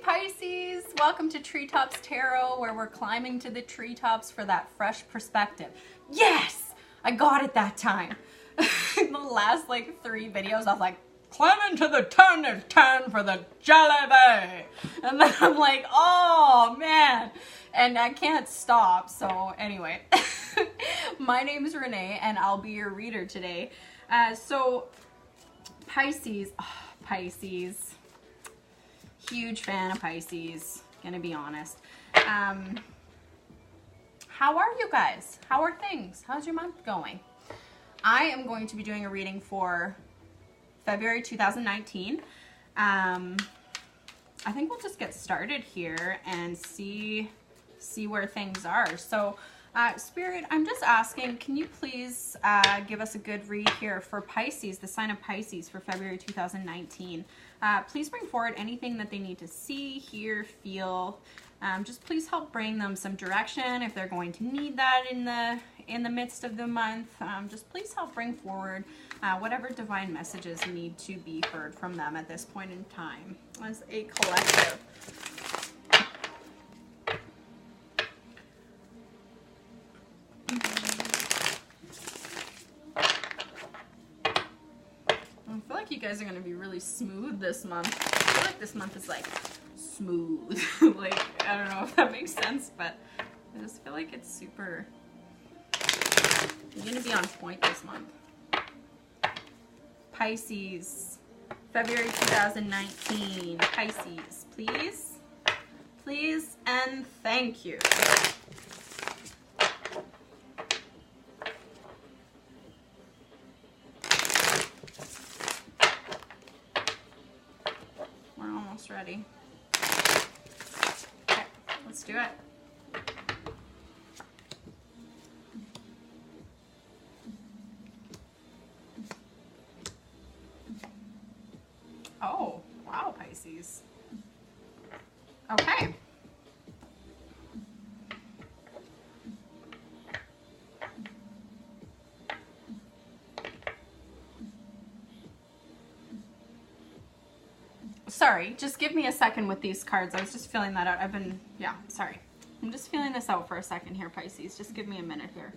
Pisces! Welcome to TreeTops Tarot, where we're climbing to the treetops for that fresh perspective. Yes! I got it that time. In the last like 3 videos, I was like, climbing to the 10 is 10 for the jelly. And then I'm like, oh man. And I can't stop. So anyway, my name is Renee and I'll be your reader today. So Pisces, Pisces. Huge fan of Pisces, gonna be honest. How are you guys? How are things? How's your month going? I am going to be doing a reading for February 2019. I think we'll just get started here and see where things are. So Spirit, I'm just asking, can you please give us a good read here for Pisces, the sign of Pisces for February 2019. Please bring forward anything that they need to see, hear, feel. Just please help bring them some direction if they're going to need that in the midst of the month. Just please help bring forward whatever divine messages need to be heard from them at this point in time as a collective. I feel like you guys are going to be really smooth this month. I feel like this month is like smooth. Like, I don't know if that makes sense, but I just feel like it's super, you're going to be on point this month. Pisces, February 2019. Pisces, please, please, and thank you. Ready. Okay, let's do it. Oh, wow, Pisces. Okay. Sorry, just give me a second with these cards. I was just feeling that out. Sorry. I'm just feeling this out for a second here, Pisces. Just give me a minute here.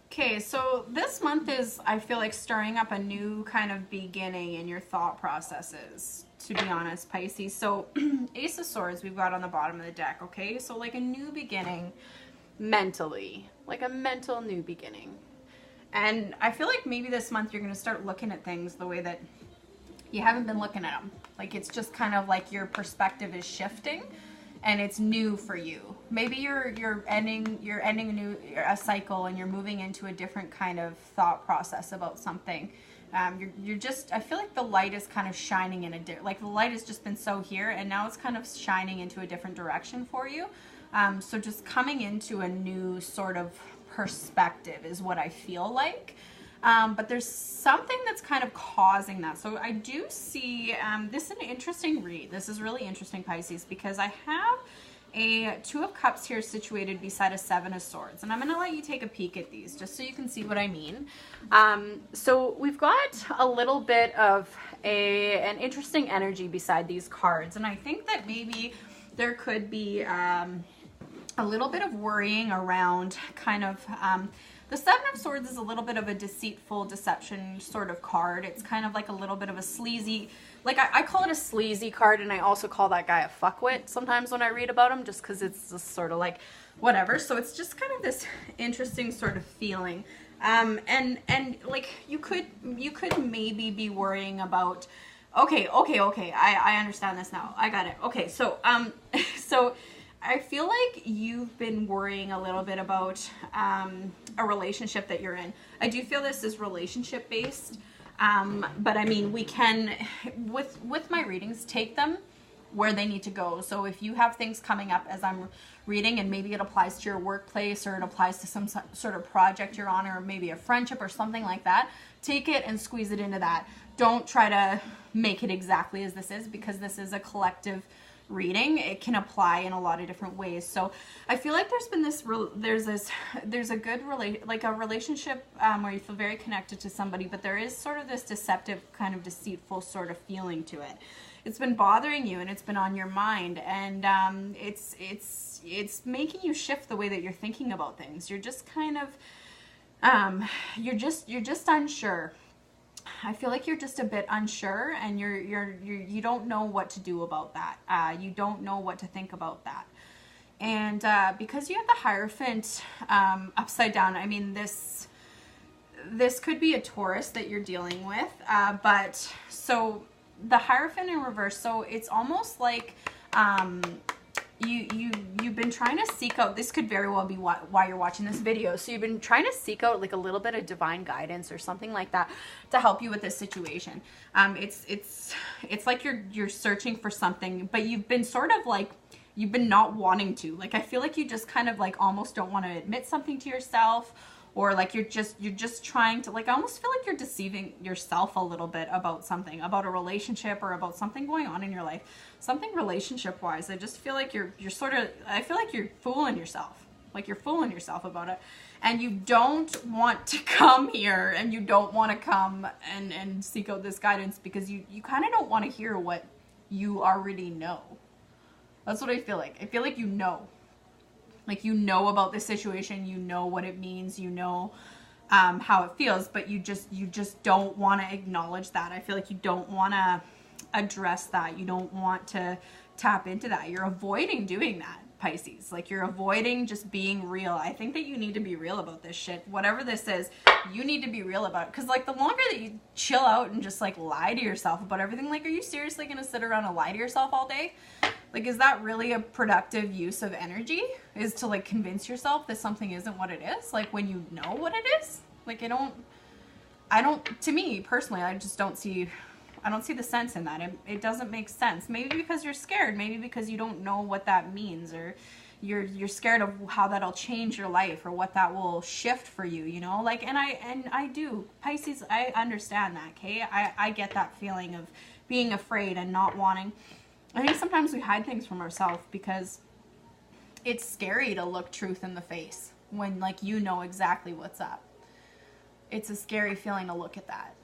Okay, so this month is, I feel like, stirring up a new kind of beginning in your thought processes, to be honest, Pisces. So Ace of Swords we've got on the bottom of the deck, okay? So like a new beginning mentally, like a mental new beginning. And I feel like maybe this month you're going to start looking at things the way that you haven't been looking at them. Like it's just kind of like your perspective is shifting. And it's new for you. Maybe you're ending a cycle and you're moving into a different kind of thought process about something. You're just, I feel like the light is kind of shining in like the light has just been so here and now it's kind of shining into a different direction for you. So just coming into a new sort of perspective is what I feel like. But there's something that's kind of causing that. So I do see, this is an interesting read. This is really interesting, Pisces, because I have a 2 of Cups here situated beside a 7 of Swords. And I'm going to let you take a peek at these just so you can see what I mean. So we've got a little bit of an interesting energy beside these cards. And I think that maybe there could be a little bit of worrying around kind of... the 7 of Swords is a little bit of a deceitful deception sort of card. It's kind of like a little bit of a sleazy, like I call it a sleazy card, and I also call that guy a fuckwit sometimes when I read about him, just because it's just sort of like whatever. So it's just kind of this interesting sort of feeling. And like you could maybe be worrying about, okay, I understand this now. I got it. Okay, so so I feel like you've been worrying a little bit about a relationship that you're in. I do feel this is relationship based, but I mean, we can, with my readings, take them where they need to go. So if you have things coming up as I'm reading, and maybe it applies to your workplace or it applies to some sort of project you're on, or maybe a friendship or something like that, take it and squeeze it into that. don't try to make it exactly as this is, because this is a collective reading. It can apply in a lot of different ways. So I feel like there's been there's a good relationship where you feel very connected to somebody, but there is sort of this deceptive, kind of deceitful sort of feeling to it. It's been bothering you and it's been on your mind, and it's making you shift the way that you're thinking about things. You're just kind of you're just unsure. I feel like you're just a bit unsure, and you don't know what to do about that. You don't know what to think about that. And because you have the Hierophant upside down, I mean, this could be a Taurus that you're dealing with, but so the Hierophant in reverse, so it's almost like you've been trying to seek out, this could very well be why you're watching this video. So you've been trying to seek out like a little bit of divine guidance or something like that to help you with this situation. It's like you're searching for something, but you've been sort of like, you've been not wanting to. Like, I feel like you just kind of like almost don't want to admit something to yourself, or like you're just trying to, like, I almost feel like you're deceiving yourself a little bit about something, about a relationship or about something going on in your life, something relationship wise. I just feel like you're sort of, I feel like you're fooling yourself, like you're fooling yourself about it, and you don't want to come here, and you don't want to come and seek out this guidance because you kind of don't want to hear what you already know. That's what I feel like. I feel like you know. Like, you know about this situation, you know what it means, you know how it feels, but you just don't want to acknowledge that. I feel like you don't want to address that. You don't want to tap into that. You're avoiding doing that, Pisces. Like, you're avoiding just being real. I think that you need to be real about this shit. Whatever this is, you need to be real about it. Because, like, the longer that you chill out and just, like, lie to yourself about everything, like, are you seriously going to sit around and lie to yourself all day? Like, is that really a productive use of energy? Is to, like, convince yourself that something isn't what it is? Like, when you know what it is? Like, I don't, to me, personally, I don't see the sense in that. It doesn't make sense. Maybe because you're scared. Maybe because you don't know what that means, or you're scared of how that'll change your life, or what that will shift for you, you know? Like, and I do. Pisces, I understand that, okay? I get that feeling of being afraid and not wanting. I think sometimes we hide things from ourselves because it's scary to look truth in the face when, like, you know exactly what's up. It's a scary feeling to look at that.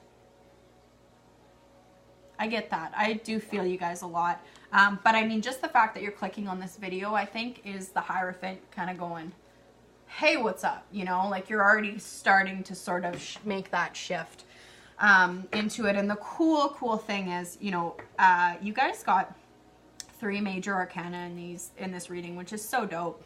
I get that. I do feel you guys a lot. But I mean, just the fact that you're clicking on this video, I think, is the Hierophant kind of going, hey, what's up? You know, like, you're already starting to sort of make that shift into it. And the cool thing is, you know, you guys got 3 major arcana in this reading, which is so dope.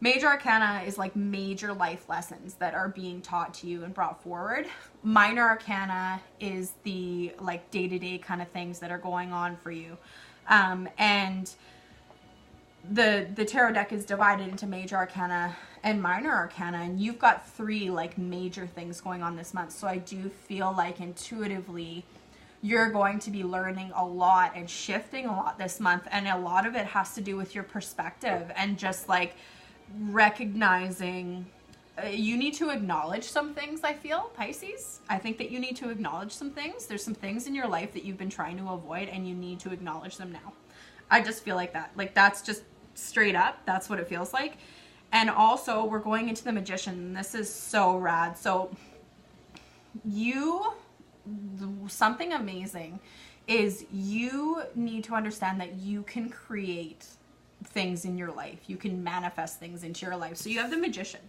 Major arcana is like major life lessons that are being taught to you and brought forward. Minor arcana is the, like, day-to-day kind of things that are going on for you. And the tarot deck is divided into major arcana and minor arcana, and you've got 3 like major things going on this month. So I do feel like intuitively you're going to be learning a lot and shifting a lot this month, and a lot of it has to do with your perspective and just like recognizing you need to acknowledge some things. I feel, Pisces, I think that you need to acknowledge some things. There's some things in your life that you've been trying to avoid, and you need to acknowledge them now. I just feel like that. Like, that's just straight up, that's what it feels like. And also, we're going into the Magician, and this is so rad. So something amazing is you need to understand that you can create things in your life. You can manifest things into your life. So you have the Magician.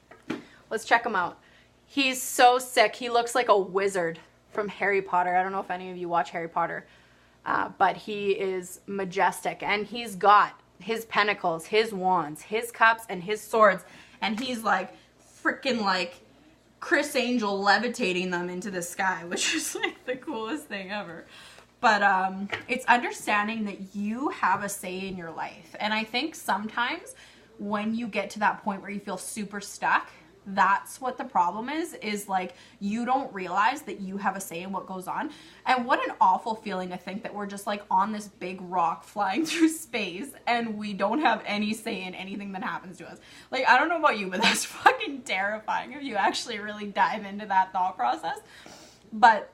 Let's check him out. He's so sick. He looks like a wizard from Harry Potter. I don't know if any of you watch Harry Potter, but he is majestic, and he's got his pentacles, his wands, his cups, and his swords, and he's like freaking like Chris Angel levitating them into the sky, which is like the coolest thing ever. But it's understanding that you have a say in your life. And I think sometimes when you get to that point where you feel super stuck, that's what the problem is like you don't realize that you have a say in what goes on. And what an awful feeling to think that we're just like on this big rock flying through space and we don't have any say in anything that happens to us. Like, I don't know about you, but that's fucking terrifying if you actually really dive into that thought process. But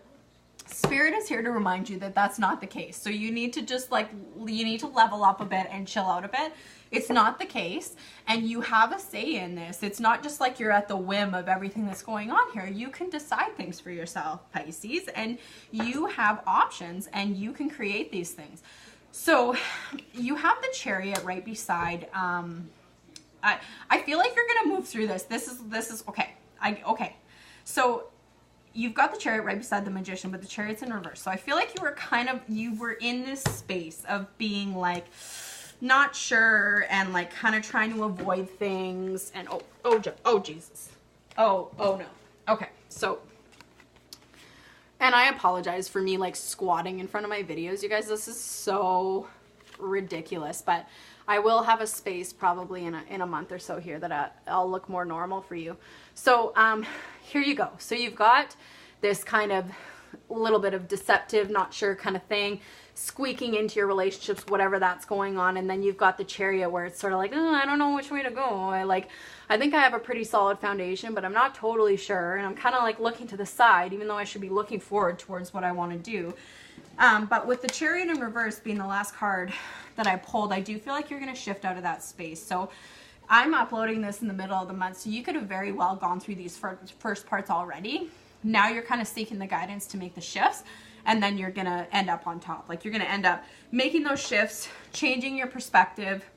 Spirit is here to remind you that that's not the case. So you need to just like, you need to level up a bit and chill out a bit. It's not the case, and you have a say in this. It's not just like you're at the whim of everything that's going on here. You can decide things for yourself, Pisces, and you have options, and you can create these things. So you have the Chariot right beside. I feel like you're gonna move through this. This is okay. Okay. So you've got the Chariot right beside the Magician, but the Chariot's in reverse. So I feel like you were in this space of being like not sure and like kind of trying to avoid things. And oh Jesus. Oh no. Okay. So, and I apologize for me like squatting in front of my videos, you guys. This is so ridiculous, but I will have a space probably in a month or so here that I'll look more normal for you. So here you go. So you've got this kind of little bit of deceptive, not sure kind of thing, squeaking into your relationships, whatever that's going on. And then you've got the Chariot where it's sort of like, oh, I don't know which way to go. I think I have a pretty solid foundation, but I'm not totally sure. And I'm kind of like looking to the side, even though I should be looking forward towards what I want to do. But with the Chariot in reverse being the last card that I pulled, I do feel like you're going to shift out of that space. So I'm uploading this in the middle of the month, so you could have very well gone through these first parts already. Now you're kind of seeking the guidance to make the shifts, and then you're going to end up on top. Like, you're going to end up making those shifts, changing your perspective.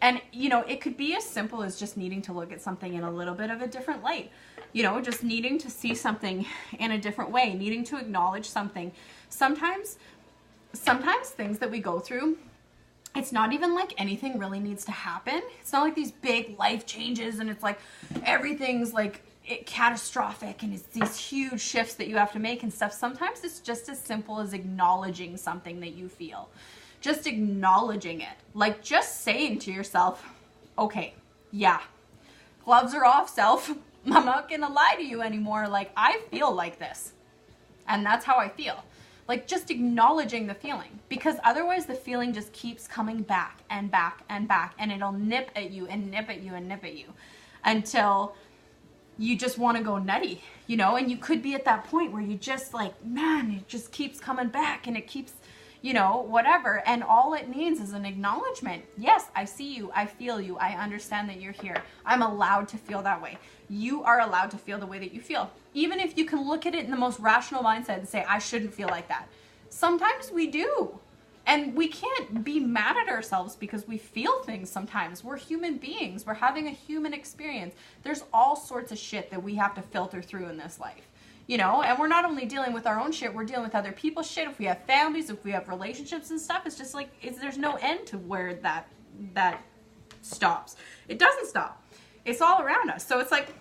And, you know, it could be as simple as just needing to look at something in a little bit of a different light. You know, just needing to see something in a different way, needing to acknowledge something. Sometimes things that we go through, it's not even like anything really needs to happen. It's not like these big life changes and it's like everything's like catastrophic and it's these huge shifts that you have to make and stuff. Sometimes it's just as simple as acknowledging something that you feel. Just acknowledging it. Like just saying to yourself, okay, yeah, gloves are off, self. I'm not gonna lie to you anymore. Like, I feel like this. And that's how I feel. Like, just acknowledging the feeling, because otherwise the feeling just keeps coming back and back and back, and it'll nip at you and nip at you and nip at you until you just want to go nutty, you know. And you could be at that point where you just like, man, it just keeps coming back and it keeps, you know, whatever. And all it needs is an acknowledgement. Yes, I see you. I feel you. I understand that you're here. I'm allowed to feel that way. You are allowed to feel the way that you feel. Even if you can look at it in the most rational mindset and say, I shouldn't feel like that. Sometimes we do. And we can't be mad at ourselves because we feel things sometimes. We're human beings. We're having a human experience. There's all sorts of shit that we have to filter through in this life. You know, and we're not only dealing with our own shit, we're dealing with other people's shit. If we have families, if we have relationships and stuff, it's just like, there's no end to where that stops. It doesn't stop. It's all around us. So it's like,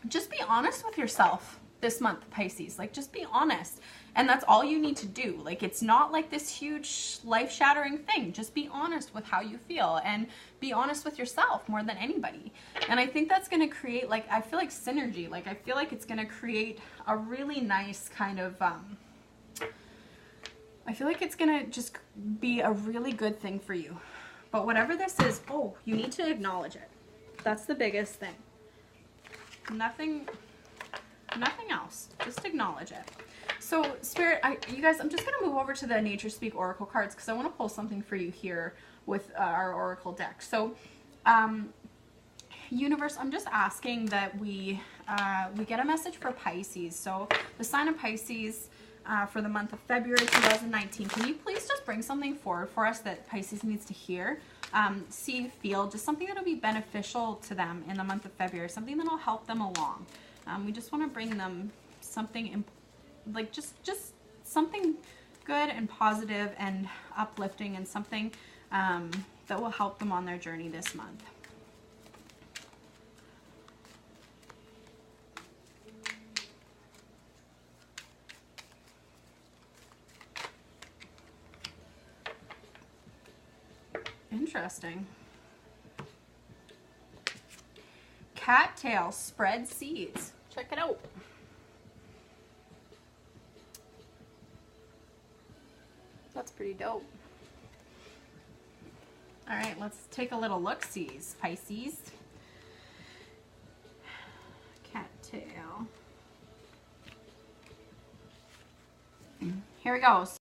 just be honest with yourself this month, Pisces. Like, just be honest. And that's all you need to do. Like, it's not like this huge life-shattering thing. Just be honest with how you feel and be honest with yourself more than anybody. And I think that's going to create, like, I feel like synergy. Like, I feel like it's going to create a really nice kind of, I feel like it's going to just be a really good thing for you. But whatever this is, oh, you need to acknowledge it. That's the biggest thing. Nothing else. Just acknowledge it. So, Spirit, you guys, I'm just going to move over to the Nature Speak Oracle cards because I want to pull something for you here with our Oracle deck. So, Universe, I'm just asking that we get a message for Pisces. So, the sign of Pisces for the month of February 2019. Can you please just bring something forward for us that Pisces needs to hear, see, feel, just something that will be beneficial to them in the month of February, something that will help them along. We just want to bring them something like just something good and positive and uplifting, and something that will help them on their journey this month. Interesting. Cattail spread seeds. Check it out. That's pretty dope. All right, let's take a little look-sees, Pisces. Cattail. here it goes.